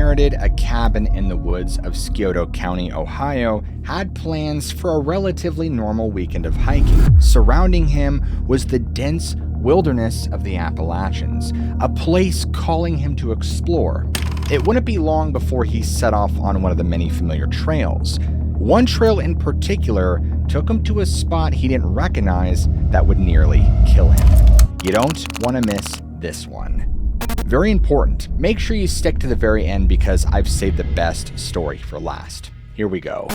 inherited a cabin in the woods of Scioto County, Ohio, had plans for a relatively normal weekend of hiking. Surrounding him was the dense wilderness of the Appalachians, a place calling him to explore. It wouldn't be long before he set off on one of the many familiar trails. One trail in particular took him to a spot he didn't recognize that would nearly kill him. You don't want to miss this one. Very important, make sure you stick to the very end because I've saved the best story for last. Here we go.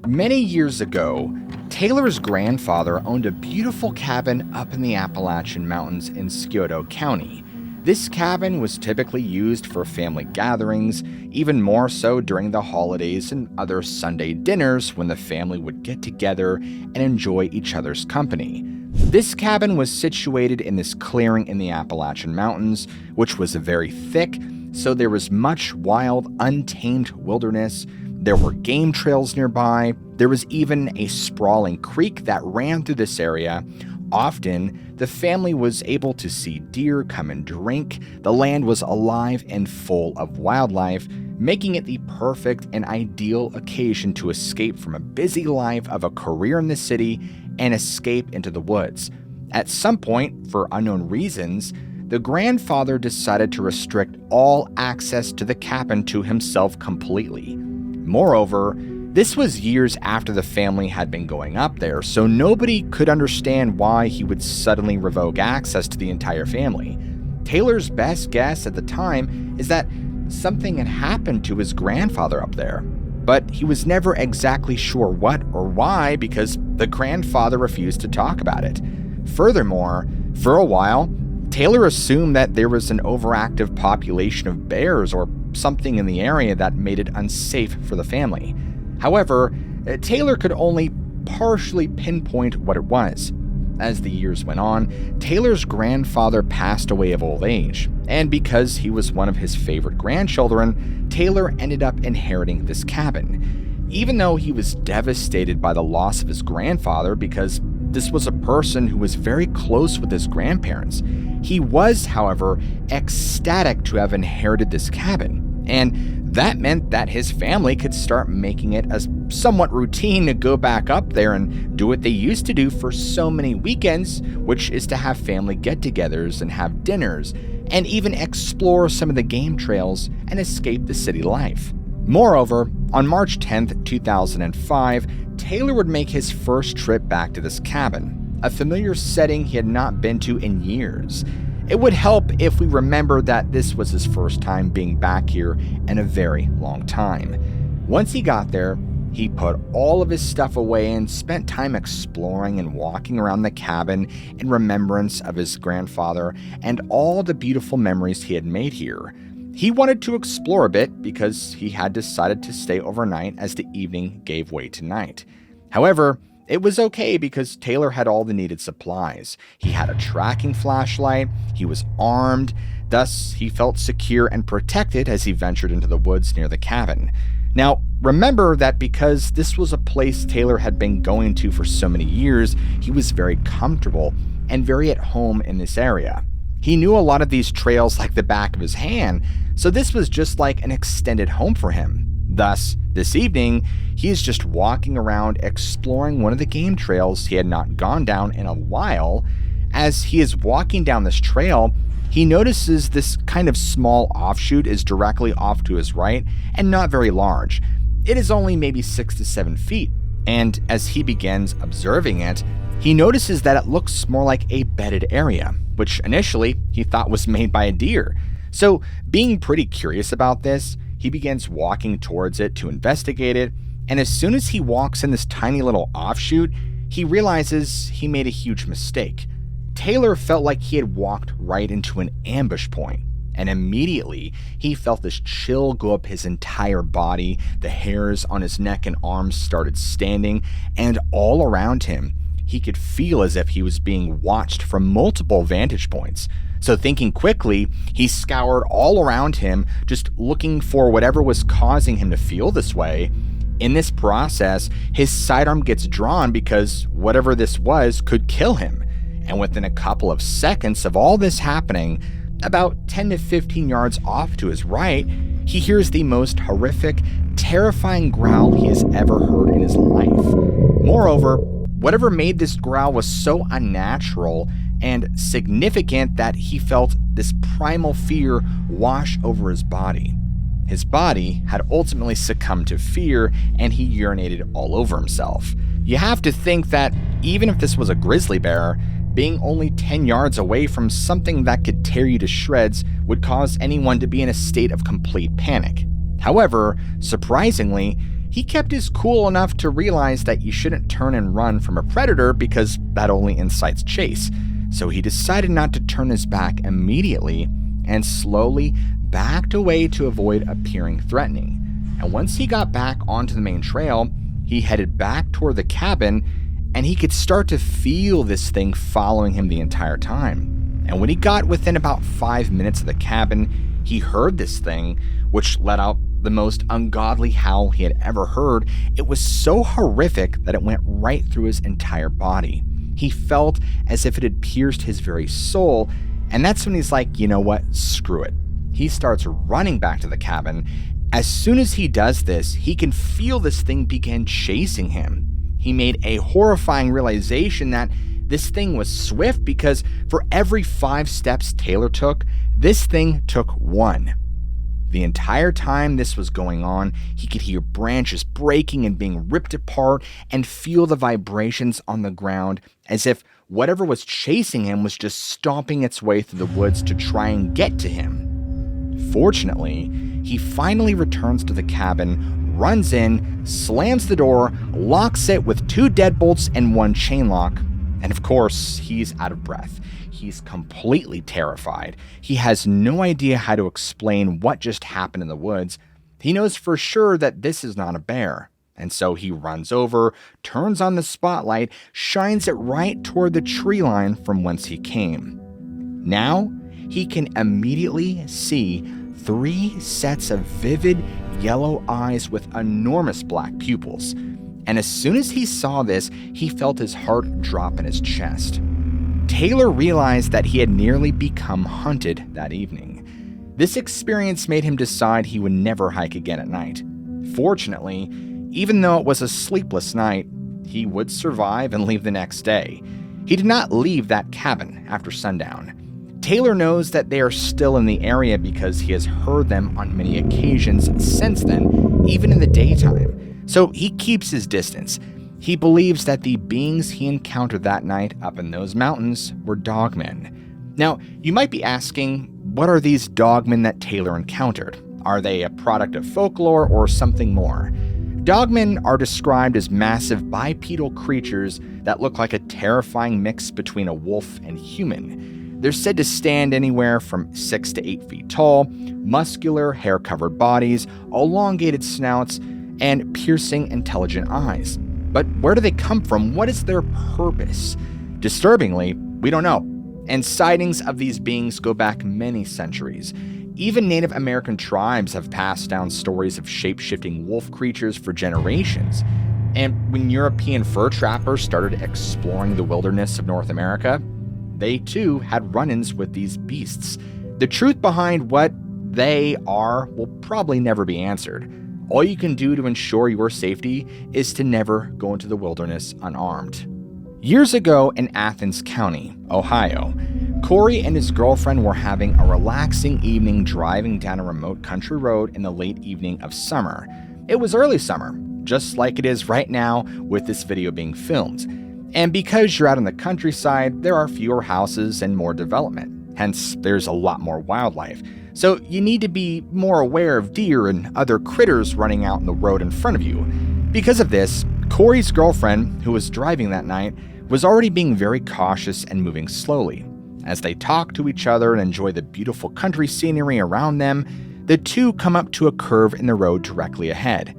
Many years ago, Taylor's grandfather owned a beautiful cabin up in the Appalachian Mountains in Scioto County. This cabin was typically used for family gatherings, even more so during the holidays and other Sunday dinners when the family would get together and enjoy each other's company. This cabin was situated in this clearing in the Appalachian Mountains, which was very thick, so there was much wild, untamed wilderness. There were game trails nearby. There was even a sprawling creek that ran through this area. Often, the family was able to see deer come and drink. The land was alive and full of wildlife, making it the perfect and ideal occasion to escape from a busy life of a career in the city and escape into the woods. At some point, for unknown reasons, the grandfather decided to restrict all access to the cabin to himself completely. Moreover, this was years after the family had been going up there, so nobody could understand why he would suddenly revoke access to the entire family. Taylor's best guess at the time is that something had happened to his grandfather up there, but he was never exactly sure what or why because the grandfather refused to talk about it. Furthermore, for a while, Taylor assumed that there was an overactive population of bears or something in the area that made it unsafe for the family. However, Taylor could only partially pinpoint what it was. As the years went on, Taylor's grandfather passed away of old age, and because he was one of his favorite grandchildren, Taylor ended up inheriting this cabin. Even though he was devastated by the loss of his grandfather because this was a person who was very close with his grandparents, he was, however, ecstatic to have inherited this cabin, and that meant that his family could start making it a somewhat routine to go back up there and do what they used to do for so many weekends, which is to have family get-togethers and have dinners, and even explore some of the game trails and escape the city life. Moreover, on March 10th, 2005, Taylor would make his first trip back to this cabin, a familiar setting he had not been to in years. It would help if we remember that this was his first time being back here in a very long time. Once he got there, he put all of his stuff away and spent time exploring and walking around the cabin in remembrance of his grandfather and all the beautiful memories he had made here. He wanted to explore a bit because he had decided to stay overnight as the evening gave way to night. However, it was okay because Taylor had all the needed supplies. He had a tracking flashlight, he was armed, thus he felt secure and protected as he ventured into the woods near the cabin. Now, remember that because this was a place Taylor had been going to for so many years, he was very comfortable and very at home in this area. He knew a lot of these trails like the back of his hand, so this was just like an extended home for him. Thus, this evening, he is just walking around exploring one of the game trails he had not gone down in a while. As he is walking down this trail, he notices this kind of small offshoot is directly off to his right and not very large. It is only maybe 6 to 7 feet, and as he begins observing it, he notices that it looks more like a bedded area, which initially he thought was made by a deer. So, being pretty curious about this, he begins walking towards it to investigate it, and as soon as he walks in this tiny little offshoot, he realizes he made a huge mistake. Taylor felt like he had walked right into an ambush point, and immediately he felt this chill go up his entire body. The hairs on his neck and arms started standing, and all around him, he could feel as if he was being watched from multiple vantage points. So thinking quickly, he scoured all around him, just looking for whatever was causing him to feel this way. In this process, his sidearm gets drawn because whatever this was could kill him. And within a couple of seconds of all this happening, about 10 to 15 yards off to his right, he hears the most horrific, terrifying growl he has ever heard in his life. Moreover, whatever made this growl was so unnatural and significant that he felt this primal fear wash over his body. His body had ultimately succumbed to fear, and he urinated all over himself. You have to think that even if this was a grizzly bear, being only 10 yards away from something that could tear you to shreds would cause anyone to be in a state of complete panic. However, surprisingly, he kept his cool enough to realize that you shouldn't turn and run from a predator because that only incites chase. So he decided not to turn his back immediately and slowly backed away to avoid appearing threatening. And once he got back onto the main trail, he headed back toward the cabin, and he could start to feel this thing following him the entire time. And when he got within about 5 minutes of the cabin, he heard this thing, which let out the most ungodly howl he had ever heard. It was so horrific that it went right through his entire body. He felt as if it had pierced his very soul, and that's when he's like, you know what, screw it. He starts running back to the cabin. As soon as he does this, he can feel this thing begin chasing him. He made a horrifying realization that this thing was swift because for every 5 steps Taylor took, this thing took 1. The entire time this was going on, he could hear branches breaking and being ripped apart and feel the vibrations on the ground as if whatever was chasing him was just stomping its way through the woods to try and get to him. Fortunately, he finally returns to the cabin, runs in, slams the door, locks it with 2 deadbolts and 1 chain lock, and of course, he's out of breath. He's completely terrified. He has no idea how to explain what just happened in the woods. He knows for sure that this is not a bear. And so he runs over, turns on the spotlight, shines it right toward the tree line from whence he came. Now, he can immediately see 3 sets of vivid yellow eyes with enormous black pupils. And as soon as he saw this, he felt his heart drop in his chest. Taylor realized that he had nearly become hunted that evening. This experience made him decide he would never hike again at night. Fortunately, even though it was a sleepless night, he would survive and leave the next day. He did not leave that cabin after sundown. Taylor knows that they are still in the area because he has heard them on many occasions since then, even in the daytime. So he keeps his distance. He believes that the beings he encountered that night up in those mountains were dogmen. Now, you might be asking, what are these dogmen that Taylor encountered? Are they a product of folklore or something more? Dogmen are described as massive bipedal creatures that look like a terrifying mix between a wolf and human. They're said to stand anywhere from 6 to 8 feet tall, muscular, hair-covered bodies, elongated snouts, and piercing, intelligent eyes. But where do they come from? What is their purpose? Disturbingly, we don't know. And sightings of these beings go back many centuries. Even Native American tribes have passed down stories of shape-shifting wolf creatures for generations. And when European fur trappers started exploring the wilderness of North America, they too had run-ins with these beasts. The truth behind what they are will probably never be answered. All you can do to ensure your safety is to never go into the wilderness unarmed. Years ago in Athens County, Ohio, Corey and his girlfriend were having a relaxing evening driving down a remote country road in the late evening of summer. It was early summer, just like it is right now with this video being filmed. And because you're out in the countryside, there are fewer houses and more development. Hence, there's a lot more wildlife. So you need to be more aware of deer and other critters running out in the road in front of you. Because of this, Corey's girlfriend, who was driving that night, was already being very cautious and moving slowly. As they talk to each other and enjoy the beautiful country scenery around them, the two come up to a curve in the road directly ahead.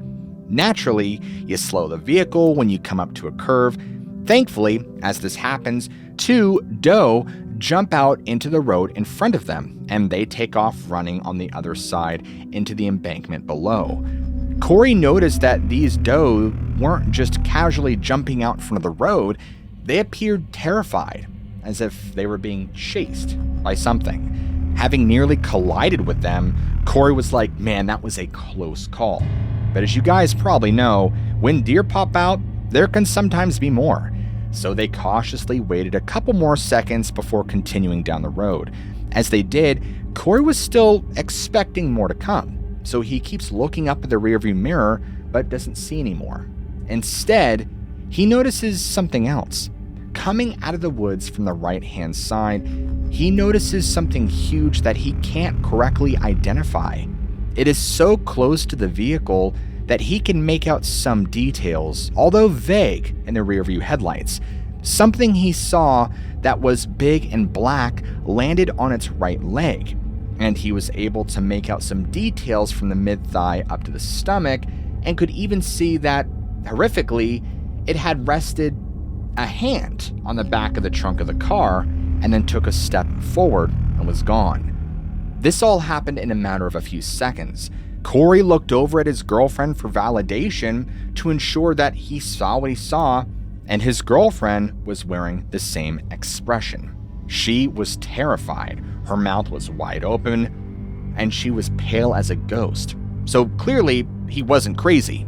Naturally, you slow the vehicle when you come up to a curve. Thankfully, as this happens, 2 doe jump out into the road in front of them, and they take off running on the other side into the embankment below. Corey noticed that these doe weren't just casually jumping out in front of the road, they appeared terrified. as if they were being chased by something. Having nearly collided with them, Corey was like, man, that was a close call. But as you guys probably know, when deer pop out, there can sometimes be more. So they cautiously waited a couple more seconds before continuing down the road. As they did, Corey was still expecting more to come. So he keeps looking up at the rearview mirror, but doesn't see any more. Instead, he notices something else. Coming out of the woods from the right-hand side, he notices something huge that he can't correctly identify. It is so close to the vehicle that he can make out some details, although vague, in the rearview headlights. Something he saw that was big and black landed on its right leg, and he was able to make out some details from the mid-thigh up to the stomach, and could even see that, horrifically, it had rested a hand on the back of the trunk of the car and then took a step forward and was gone. This all happened in a matter of a few seconds. Corey looked over at his girlfriend for validation to ensure that he saw what he saw, and his girlfriend was wearing the same expression. She was terrified. Her mouth was wide open, and she was pale as a ghost. So clearly, he wasn't crazy.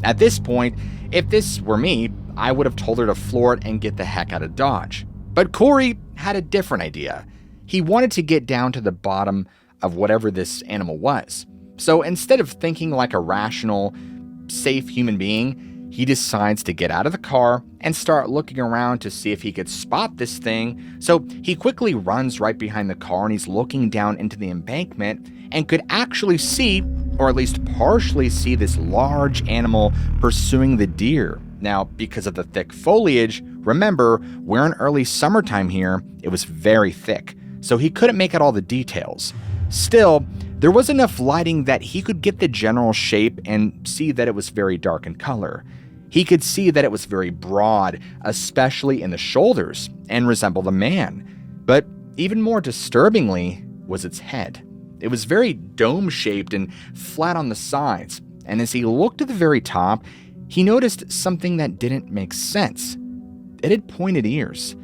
At this point, if this were me, I would have told her to floor it and get the heck out of Dodge. But Corey had a different idea. He wanted to get down to the bottom of whatever this animal was. So instead of thinking like a rational, safe human being, he decides to get out of the car and start looking around to see if he could spot this thing. So he quickly runs right behind the car and he's looking down into the embankment and could actually see, or at least partially see, this large animal pursuing the deer. Now, because of the thick foliage, remember, we're in early summertime here, it was very thick, so he couldn't make out all the details. Still, there was enough lighting that he could get the general shape and see that it was very dark in color. He could see that it was very broad, especially in the shoulders, and resembled a man. But even more disturbingly was its head. It was very dome-shaped and flat on the sides, and as he looked to the very top, he noticed something that didn't make sense. It had pointed ears.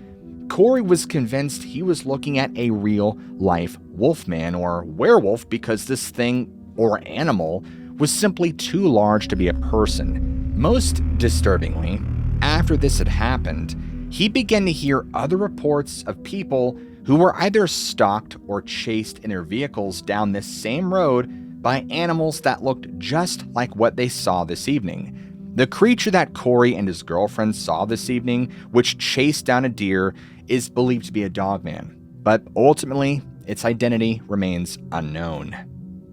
Corey was convinced he was looking at a real-life wolfman or werewolf because this thing, or animal, was simply too large to be a person. Most disturbingly, after this had happened, he began to hear other reports of people who were either stalked or chased in their vehicles down this same road by animals that looked just like what they saw this evening. The creature that Corey and his girlfriend saw this evening, which chased down a deer, is believed to be a dogman, but ultimately, its identity remains unknown.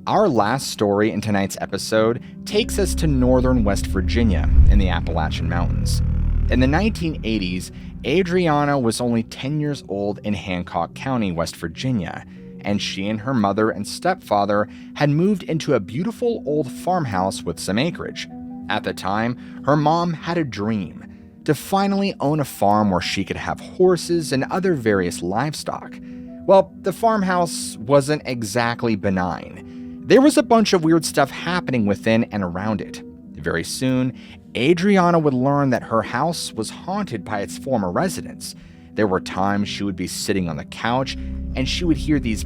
Our last story in tonight's episode takes us to northern West Virginia in the Appalachian Mountains. In the 1980s, Adriana was only 10 years old in Hancock County, West Virginia, and she and her mother and stepfather had moved into a beautiful old farmhouse with some acreage. At the time, her mom had a dream to finally own a farm where she could have horses and other various livestock. Well, the farmhouse wasn't exactly benign. There was a bunch of weird stuff happening within and around it. Very soon, Adriana would learn that her house was haunted by its former residents. There were times she would be sitting on the couch and she would hear these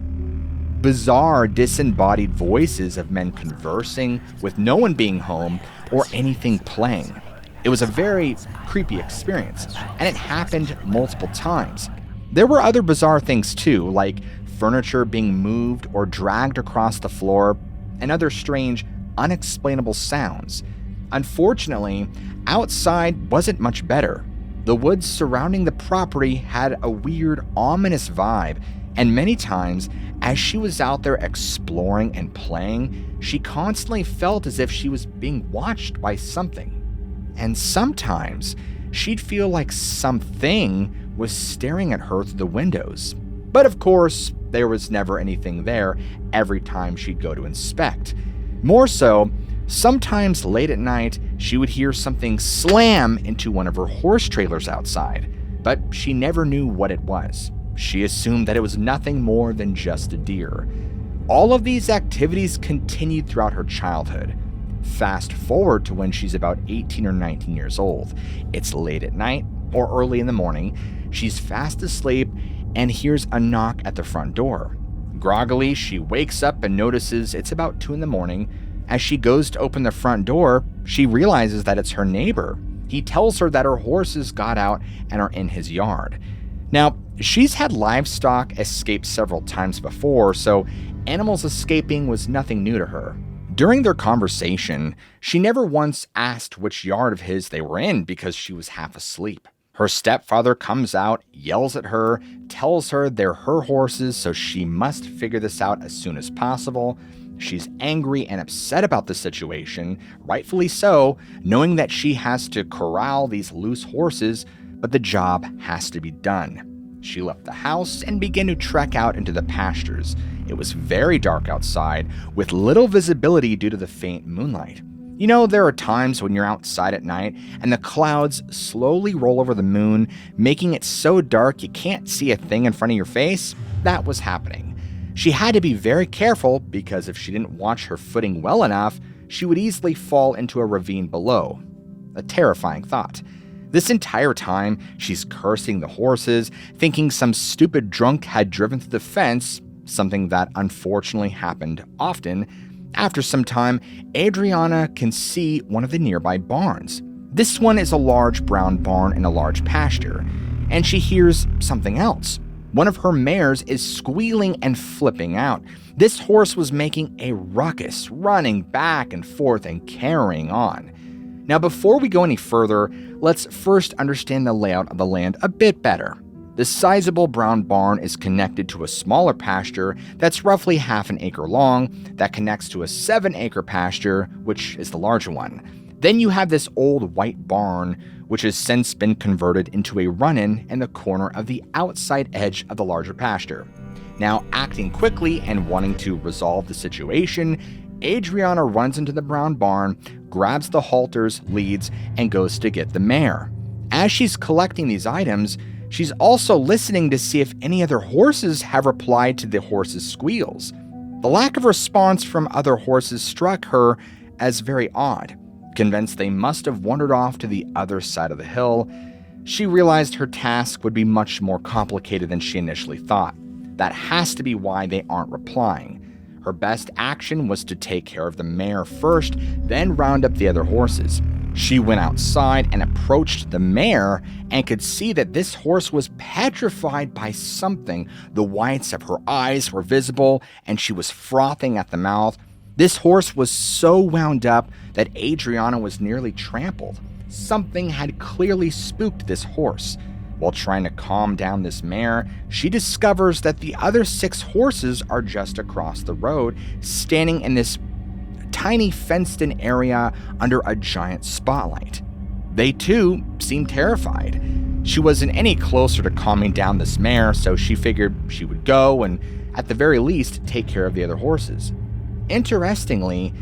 bizarre, disembodied voices of men conversing with no one being home or anything playing. It was a very creepy experience, and it happened multiple times. There were other bizarre things too, like furniture being moved or dragged across the floor, and other strange, unexplainable sounds. Unfortunately, outside wasn't much better. The woods surrounding the property had a weird, ominous vibe, and many times, as she was out there exploring and playing, she constantly felt as if she was being watched by something. And sometimes, she'd feel like something was staring at her through the windows. But of course, there was never anything there every time she'd go to inspect. More so, sometimes late at night, she would hear something slam into one of her horse trailers outside, but she never knew what it was. She assumed that it was nothing more than just a deer. All of these activities continued throughout her childhood. Fast forward to when she's about 18 or 19 years old. It's late at night or early in the morning. she's fast asleep and hears a knock at the front door. Groggily, she wakes up and notices it's about 2 a.m. As she goes to open the front door, she realizes that it's her neighbor. He tells her that her horses got out and are in his yard. Now, she's had livestock escape several times before, so animals escaping was nothing new to her. During their conversation, she never once asked which yard of his they were in because she was half asleep. Her stepfather comes out, yells at her, tells her they're her horses, so she must figure this out as soon as possible. She's angry and upset about the situation, rightfully so, knowing that she has to corral these loose horses, but the job has to be done. She left the house and began to trek out into the pastures. It was very dark outside, with little visibility due to the faint moonlight. You know, there are times when you're outside at night and the clouds slowly roll over the moon, making it so dark you can't see a thing in front of your face? That was happening. She had to be very careful because if she didn't watch her footing well enough, she would easily fall into a ravine below. A terrifying thought. This entire time, she's cursing the horses, thinking some stupid drunk had driven through the fence, something that unfortunately happened often. After some time, Adriana can see one of the nearby barns. This one is a large brown barn in a large pasture, and she hears something else. One of her mares is squealing and flipping out. This horse was making a ruckus, running back and forth and carrying on. Now, before we go any further, let's first understand the layout of the land a bit better. The sizable brown barn is connected to a smaller pasture that's roughly half an acre long that connects to a 7-acre pasture, which is the larger one. Then you have this old white barn, which has since been converted into a run-in the corner of the outside edge of the larger pasture. Now, acting quickly and wanting to resolve the situation, Adriana runs into the brown barn, grabs the halters, leads, and goes to get the mare. As she's collecting these items, she's also listening to see if any other horses have replied to the horses' squeals. The lack of response from other horses struck her as very odd. Convinced they must have wandered off to the other side of the hill, she realized her task would be much more complicated than she initially thought. That has to be why they aren't replying. Her best action was to take care of the mare first, then round up the other horses. She went outside and approached the mare and could see that this horse was petrified by something. The whites of her eyes were visible and she was frothing at the mouth. This horse was so wound up that Adriana was nearly trampled. Something had clearly spooked this horse. While trying to calm down this mare, she discovers that the other 6 horses are just across the road, standing in this tiny fenced-in area under a giant spotlight. They too seemed terrified. She wasn't any closer to calming down this mare, so she figured she would go and, at the very least, take care of the other horses. Interestingly,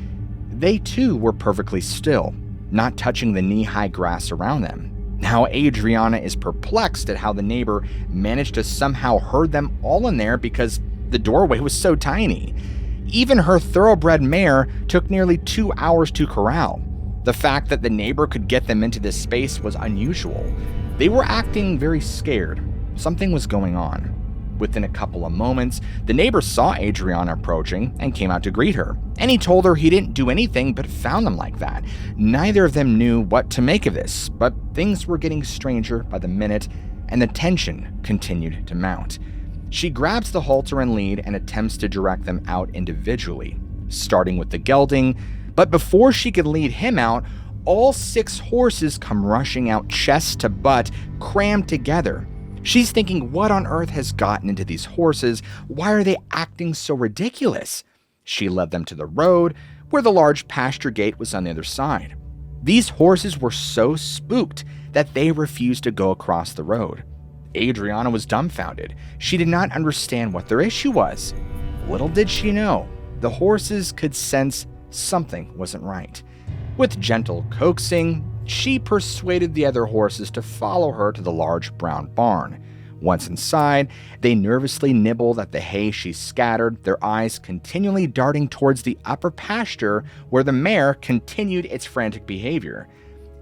they too were perfectly still, not touching the knee-high grass around them. Now, Adriana is perplexed at how the neighbor managed to somehow herd them all in there because the doorway was so tiny. Even her thoroughbred mare took nearly 2 hours to corral. The fact that the neighbor could get them into this space was unusual. They were acting very scared. Something was going on. Within a couple of moments, the neighbor saw Adriana approaching and came out to greet her, and he told her he didn't do anything but found them like that. Neither of them knew what to make of this, but things were getting stranger by the minute, and the tension continued to mount. She grabs the halter and lead and attempts to direct them out individually, starting with the gelding, but before she could lead him out, all 6 horses come rushing out chest to butt, crammed together. She's thinking, what on earth has gotten into these horses? Why are they acting so ridiculous? She led them to the road, where the large pasture gate was on the other side. These horses were so spooked that they refused to go across the road. Adriana was dumbfounded. She did not understand what their issue was. Little did she know, the horses could sense something wasn't right. With gentle coaxing, she persuaded the other horses to follow her to the large brown barn. Once inside, they nervously nibbled at the hay she scattered, their eyes continually darting towards the upper pasture where the mare continued its frantic behavior.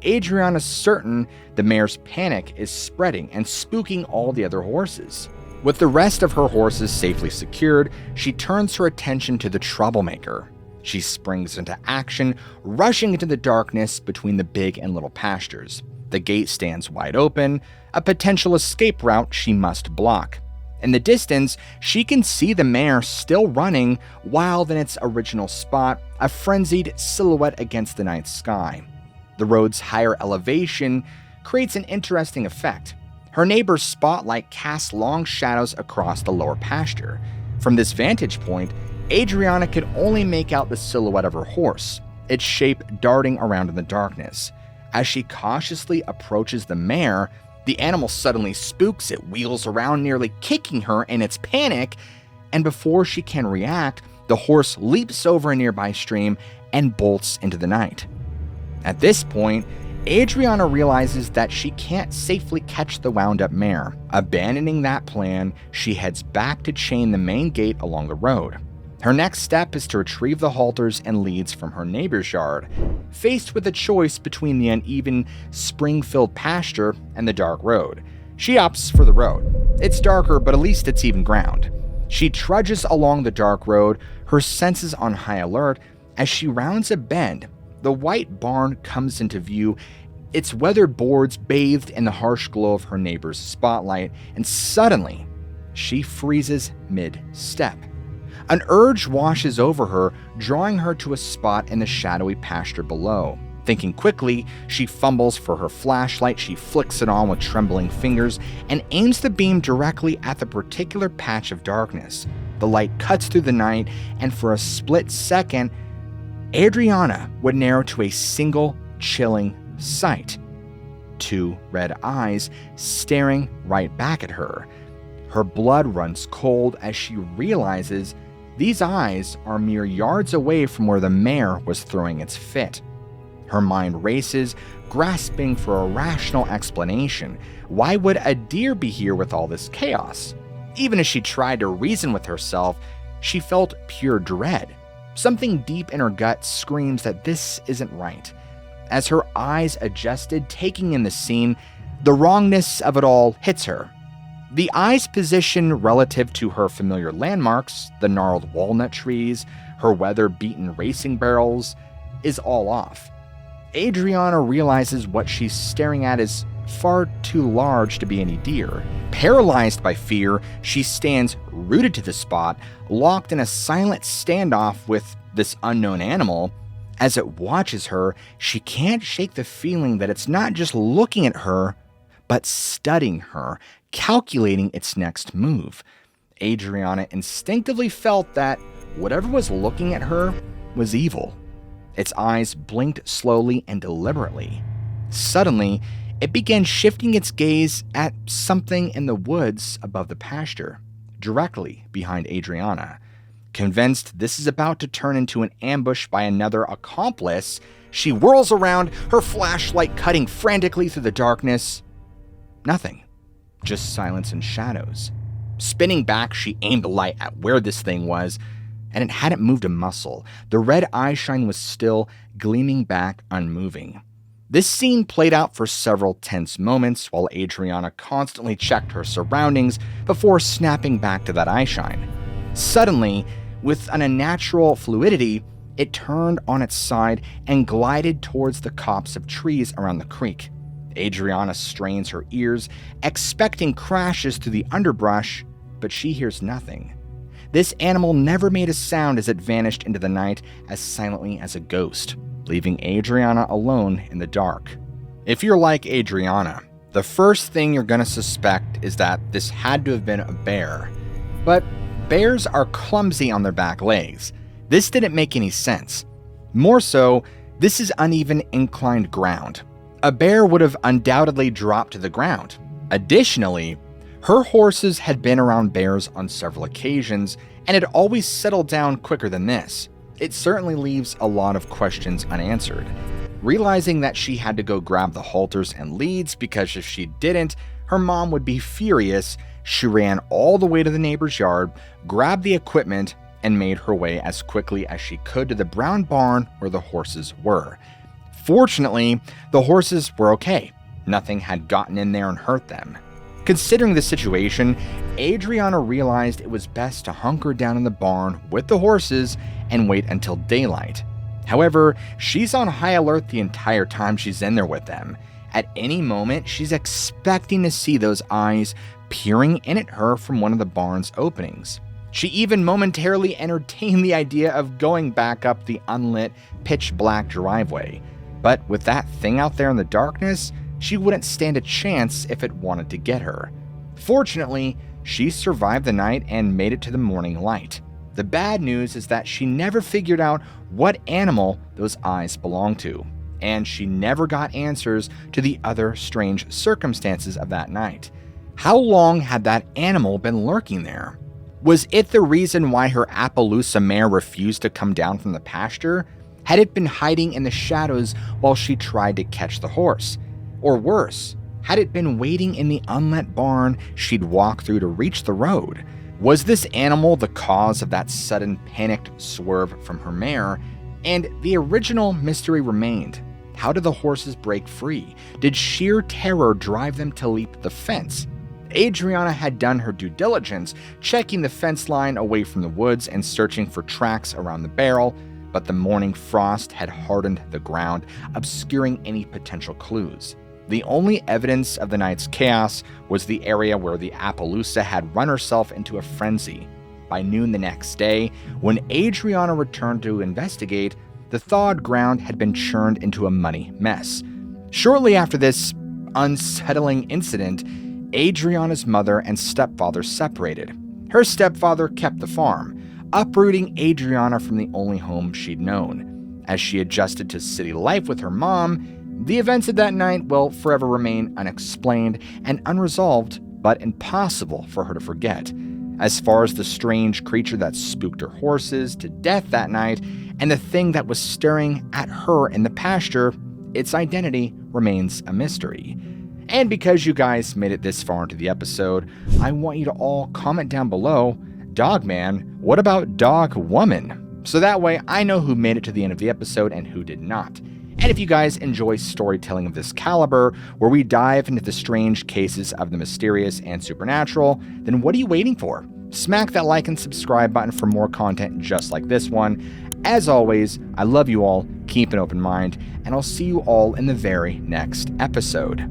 Adriana's certain the mare's panic is spreading and spooking all the other horses. With the rest of her horses safely secured, she turns her attention to the Troublemaker. She springs into action, rushing into the darkness between the big and little pastures. The gate stands wide open, a potential escape route she must block. In the distance, she can see the mare still running, wild in its original spot, a frenzied silhouette against the night sky. The road's higher elevation creates an interesting effect. Her neighbor's spotlight casts long shadows across the lower pasture. From this vantage point, Adriana could only make out the silhouette of her horse, its shape darting around in the darkness. As she cautiously approaches the mare, the animal suddenly spooks. It wheels around, nearly kicking her in its panic, and before she can react, the horse leaps over a nearby stream and bolts into the night. At this point, Adriana realizes that she can't safely catch the wound-up mare. Abandoning that plan, she heads back to chain the main gate along the road. Her next step is to retrieve the halters and leads from her neighbor's yard. Faced with a choice between the uneven, spring-filled pasture and the dark road, she opts for the road. It's darker, but at least it's even ground. She trudges along the dark road, her senses on high alert. As she rounds a bend, the white barn comes into view, its weathered boards bathed in the harsh glow of her neighbor's spotlight, and suddenly, she freezes mid-step. An urge washes over her, drawing her to a spot in the shadowy pasture below. Thinking quickly, she fumbles for her flashlight. She flicks it on with trembling fingers and aims the beam directly at the particular patch of darkness. The light cuts through the night, and for a split second, Adriana would narrow to a single chilling sight. Two red eyes staring right back at her. Her blood runs cold as she realizes these eyes are mere yards away from where the mare was throwing its fit. Her mind races, grasping for a rational explanation. Why would a deer be here with all this chaos? Even as she tried to reason with herself, she felt pure dread. Something deep in her gut screams that this isn't right. As her eyes adjusted, taking in the scene, the wrongness of it all hits her. The eye's position relative to her familiar landmarks, the gnarled walnut trees, her weather-beaten racing barrels, is all off. Adriana realizes what she's staring at is far too large to be any deer. Paralyzed by fear, she stands rooted to the spot, locked in a silent standoff with this unknown animal. As it watches her, she can't shake the feeling that it's not just looking at her, but studying her, calculating its next move. Adriana instinctively felt that whatever was looking at her was evil. Its eyes blinked slowly and deliberately. Suddenly, it began shifting its gaze at something in the woods above the pasture, directly behind Adriana. Convinced this is about to turn into an ambush by another accomplice, she whirls around, her flashlight cutting frantically through the darkness. Nothing. Just silence and shadows. Spinning back, she aimed the light at where this thing was, and it hadn't moved a muscle. The red eyeshine was still gleaming back, unmoving. This scene played out for several tense moments while Adriana constantly checked her surroundings before snapping back to that eyeshine. Suddenly, with an unnatural fluidity, it turned on its side and glided towards the copse of trees around the creek. Adriana strains her ears, expecting crashes through the underbrush, but she hears nothing. This animal never made a sound as it vanished into the night as silently as a ghost, leaving Adriana alone in the dark. If you're like Adriana, the first thing you're going to suspect is that this had to have been a bear. But bears are clumsy on their back legs. This didn't make any sense. More so, this is uneven inclined ground. A bear would have undoubtedly dropped to the ground. Additionally, her horses had been around bears on several occasions and had always settled down quicker than this. It certainly leaves a lot of questions unanswered. Realizing that she had to go grab the halters and leads because if she didn't, her mom would be furious, she ran all the way to the neighbor's yard, grabbed the equipment, and made her way as quickly as she could to the brown barn where the horses were. Fortunately, the horses were okay. Nothing had gotten in there and hurt them. Considering the situation, Adriana realized it was best to hunker down in the barn with the horses and wait until daylight. However, she's on high alert the entire time she's in there with them. At any moment, she's expecting to see those eyes peering in at her from one of the barn's openings. She even momentarily entertained the idea of going back up the unlit, pitch-black driveway. But with that thing out there in the darkness, she wouldn't stand a chance if it wanted to get her. Fortunately, she survived the night and made it to the morning light. The bad news is that she never figured out what animal those eyes belonged to, and she never got answers to the other strange circumstances of that night. How long had that animal been lurking there? Was it the reason why her Appaloosa mare refused to come down from the pasture? Had it been hiding in the shadows while she tried to catch the horse? Or worse, had it been waiting in the unlit barn she'd walk through to reach the road? Was this animal the cause of that sudden panicked swerve from her mare? And the original mystery remained. How did the horses break free? Did sheer terror drive them to leap the fence? Adriana had done her due diligence, checking the fence line away from the woods and searching for tracks around the barrel, but the morning frost had hardened the ground, obscuring any potential clues. The only evidence of the night's chaos was the area where the Appaloosa had run herself into a frenzy. By noon the next day, when Adriana returned to investigate, the thawed ground had been churned into a muddy mess. Shortly after this unsettling incident, Adriana's mother and stepfather separated. Her stepfather kept the farm, uprooting Adriana from the only home she'd known. As she adjusted to city life with her mom, the events of that night will forever remain unexplained and unresolved, but impossible for her to forget. As far as the strange creature that spooked her horses to death that night, and the thing that was staring at her in the pasture, its identity remains a mystery. And because you guys made it this far into the episode, I want you to all comment down below, Dogman, what about Dogwoman? So that way I know who made it to the end of the episode and who did not. And if you guys enjoy storytelling of this caliber, where we dive into the strange cases of the mysterious and supernatural, then what are you waiting for? Smack that like and subscribe button for more content just like this one. As always, I love you all, keep an open mind, and I'll see you all in the very next episode.